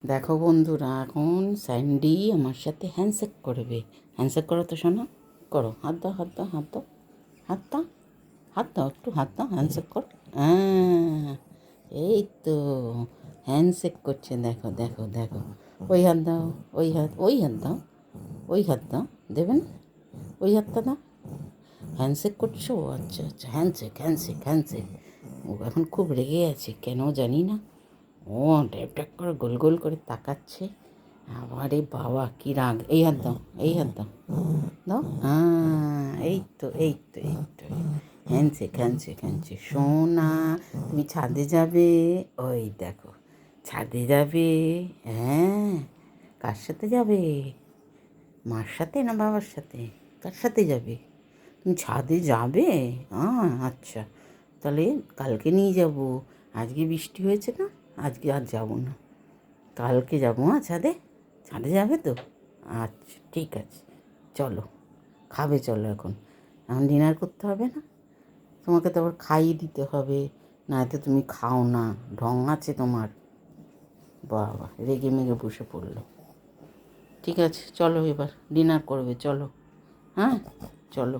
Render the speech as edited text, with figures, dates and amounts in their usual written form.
দেখো বন্ধুরা, এখন স্যান্ডি আমার সাথে হ্যান্ডশেক করবে। হ্যান্ডশেক করো তো শোনো, করো। হাত দাও, হাত দাও, হাত দাও, হাত দাও, হাত দাও, একটু হাত দাও, হ্যান্ডশেক করো। হ্যাঁ, এই তো হ্যান্ডশেক করছে। দেখো দেখো দেখো, ওই হাত দাও, ওই হাত, ওই হাত দাও, ওই হাত দাও, দেবেন ওই হাতটা দাও। হ্যান্ডশেক করছো? আচ্ছা আচ্ছা, হ্যান্ডশেক হ্যান্ডশেক হ্যান্ডশেক। ও এখন খুব রেগে আছে, কেন জানি না। ও ট্যাপ ট্যাপ করে গোল গোল করে তাকাচ্ছে। আরে বাবা, কি রাগ! এই হাত দাও, এই হাত দাও, দাও। হ্যাঁ, এই তো এই তো এই তো, হ্যান্ডশেক হ্যান্ডশেক হ্যান্ডশেক। সোনা, তুমি ছাদে যাবে? ওই দেখো, ছাদে যাবে। হ্যাঁ, কার সাথে যাবে? মার সাথে না বাবার সাথে? কার সাথে যাবে? তুমি ছাদে যাবে? আচ্ছা, তাহলে কালকে নিয়ে যাব। আজকে বৃষ্টি হয়েছে না, আজকে আর যাব না, কালকে যাবো। ছাদে, ছাদে যাবে তো? আচ্ছা ঠিক আছে, চলো খাবে, চলো। এখন এখন ডিনার করতে হবে না? তোমাকে তো আবার খাইয়ে দিতে হবে, নয়তো তুমি খাও না। ঢং আছে তোমার? বাবা, রেগে মেগে বসে পড়লো। ঠিক আছে, চলো এবার ডিনার করবে, চলো। হ্যাঁ, চলো।